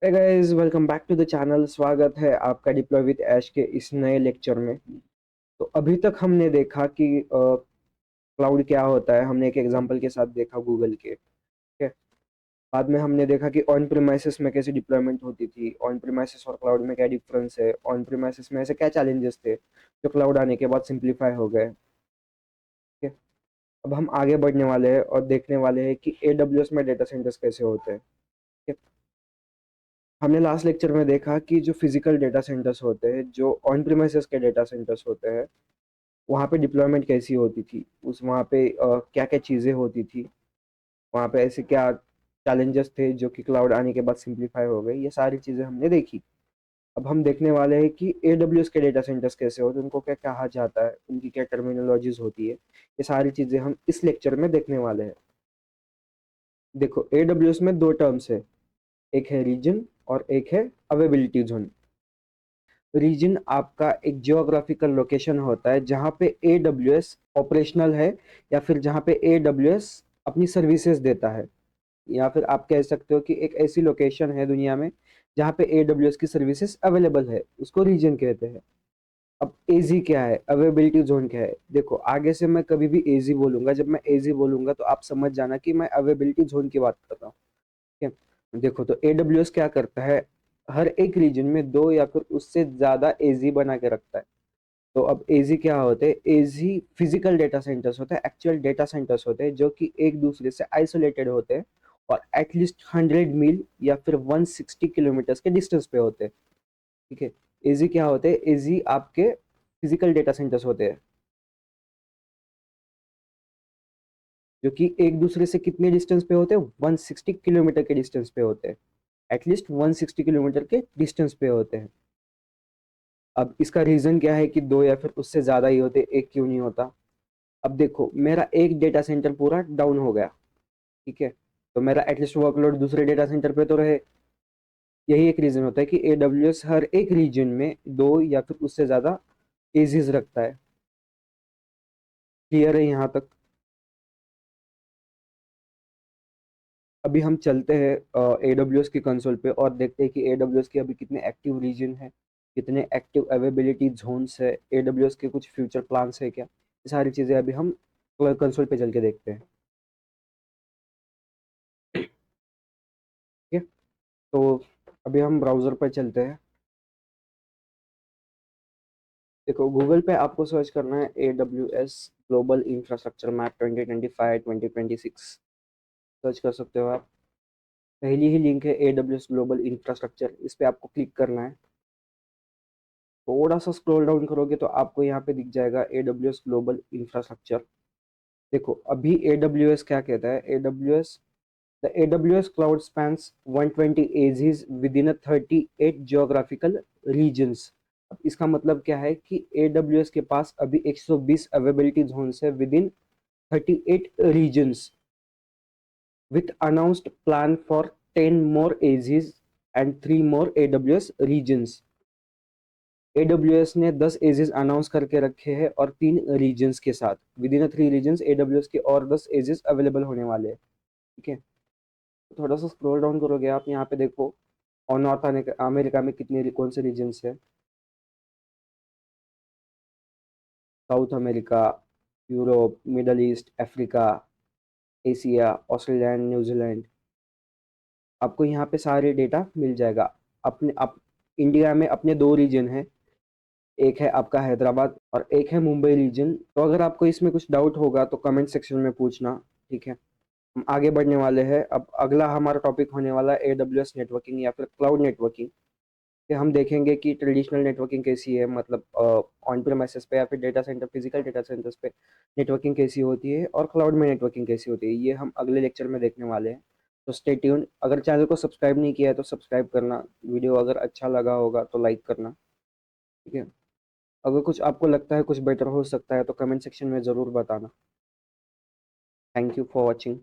Hey guys, welcome back to the channel. स्वागत है आपका डिप्लॉय विद ऐश के इस नए लेक्चर में। तो अभी तक हमने देखा कि क्लाउड क्या होता है। हमने एक एग्जांपल के साथ देखा गूगल के, ठीक है। बाद में हमने देखा कि ऑन प्रीमाइसेस में कैसे डिप्लॉयमेंट होती थी, ऑन प्रीमाइसेस और क्लाउड में क्या डिफरेंस है, ऑन प्रीमाइसेस में ऐसे क्या चैलेंजेस थे जो क्लाउड आने के बाद सिंप्लीफाई हो गए, ठीक है। अब हम आगे बढ़ने वाले हैं और देखने वाले हैं कि एडब्ल्यूएस में डेटा सेंटर्स कैसे होते हैं, ठीक है। हमने लास्ट लेक्चर में देखा कि जो फिजिकल डेटा सेंटर्स होते हैं, जो ऑन प्रीमाइसेस के डेटा सेंटर्स होते हैं, वहाँ पे डिप्लॉयमेंट कैसी होती थी, उस वहाँ पे क्या क्या चीज़ें होती थी, वहाँ पे ऐसे क्या चैलेंजेस थे जो कि क्लाउड आने के बाद सिंप्लीफाई हो गए। ये सारी चीज़ें हमने देखी। अब हम देखने वाले हैं कि एडब्ल्यूएस के डेटा सेंटर्स कैसे होते हैं, उनको क्या कहा जाता है, उनकी क्या टर्मिनोलॉजीज होती है। ये सारी चीज़ें हम इस लेक्चर में देखने वाले हैं। देखो, एडब्ल्यूएस में दो टर्म्स है, एक है रीजन और एक है अवेबिलिटी जोन। रीजन आपका एक जियोग्राफिकल लोकेशन होता है जहाँ पे एडब्ल्यूएस ऑपरेशनल है, या फिर जहाँ पे एडब्ल्यूएस अपनी सर्विसेज देता है, या फिर आप कह सकते हो कि एक ऐसी लोकेशन है दुनिया में जहाँ पे एडब्ल्यूएस की सर्विसेज अवेलेबल है, उसको रीजन कहते हैं। अब एजी क्या है, अवेलेबिलिटी जोन क्या है। देखो, आगे से मैं कभी भी एजी बोलूंगा, जब मैं एजी बोलूंगा तो आप समझ जाना कि मैं अवेलेबिलिटी जोन की बात कर रहा हूँ, ठीक है। देखो, तो एडब्ल्यूएस क्या करता है, हर एक रीजन में दो या फिर उससे ज्यादा एजी बना के रखता है। तो अब एजी क्या होते हैं, एजी फिजिकल डेटा सेंटर्स होते हैं, एक्चुअल डेटा सेंटर्स होते हैं जो कि एक दूसरे से आइसोलेटेड होते हैं और एटलीस्ट 100 मील या फिर 160 किलोमीटर के डिस्टेंस पे होते हैं, ठीक है। एजी क्या होते हैं, एजी आपके फिजिकल डेटा सेंटर्स होते हैं जो कि एक दूसरे से कितने डिस्टेंस पे होते हैं, 160 किलोमीटर के डिस्टेंस पे होते हैं, एटलीस्ट 160 किलोमीटर के डिस्टेंस पे होते हैं। अब इसका रीजन क्या है कि दो या फिर उससे ज्यादा ही होते, एक क्यों नहीं होता। अब देखो, मेरा एक डेटा सेंटर पूरा डाउन हो गया, ठीक है, तो मेरा एटलीस्ट वर्कलोड दूसरे डेटा सेंटर पे तो रहे। यही एक रीजन होता है कि एडब्ल्यूएस हर एक रीजन में दो या फिर उससे ज्यादा एजीज रखता है। क्लियर है यहाँ तक। अभी हम चलते हैं एडब्ल्यूएस की कंसोल पे और देखते हैं कि एडब्ल्यूएस के अभी कितने एक्टिव रीजन है, कितने एक्टिव अवेलेबिलिटी जोन्स है, एडब्ल्यूएस के कुछ फ्यूचर प्लान्स है क्या। ये सारी चीजें अभी हम कंसोल पे चल के देखते हैं, ठीक है। तो अभी हम ब्राउजर पर चलते हैं। देखो, गूगल पे आपको सर्च करना है A W S global infrastructure map 2025-2026, search कर सकते हो आप। पहली ही लिंक है A W S global infrastructure, इस पे आपको क्लिक करना है। थोड़ा सा स्क्रॉल डाउन करोगे तो आपको यहाँ पे दिख जाएगा A W S global infrastructure. देखो, अभी ए डब्ल्यू एस क्या कहता है, A W S the A W S cloud spans 120 AZs within 38 geographical regions. अब इसका मतलब क्या है कि AWS के पास अभी 120 अवेलेबिलिटी जोन्स है within 38 regions, with announced plan for 10 more AZs and 3 more AWS regions। AWS ने 10 एजेस अनाउंस करके रखे हैं और 3 रीजन्स के साथ, विद इन 3 रीजन्स AWS के और 10 एजेस अवेलेबल होने वाले हैं, ठीक है। तो थोड़ा सा स्क्रॉल डाउन करोगे आप, यहाँ पे देखो और नॉर्थ अमेरिका में कितने कौन से रीजन्स है, south America, Europe, middle east, Africa, Asia, Australia and New Zealand. आपको यहाँ पे सारे डेटा मिल जाएगा। अपने आप इंडिया में अपने दो रीजन है, एक है आपका हैदराबाद और एक है मुंबई रीजन। तो अगर आपको इसमें कुछ डाउट होगा तो कमेंट सेक्शन में पूछना, ठीक है। हम आगे बढ़ने वाले हैं। अब अगला हमारा टॉपिक होने वाला है AWS नेटवर्किंग या फिर क्लाउड नेटवर्किंग। कि हम देखेंगे कि ट्रेडिशनल नेटवर्किंग कैसी है, मतलब ऑन प्रेमाइसेस पे या फिर data centre, physical data centres पे नेटवर्किंग कैसी होती है और क्लाउड में नेटवर्किंग कैसी होती है। ये हम अगले लेक्चर में देखने वाले हैं। तो स्टे ट्यून। अगर चैनल को सब्सक्राइब नहीं किया है तो सब्सक्राइब करना, वीडियो अगर अच्छा लगा होगा तो लाइक करना, ठीक है। अगर कुछ आपको लगता है कुछ बेटर हो सकता है तो कमेंट सेक्शन में ज़रूर बताना। Thank you for watching.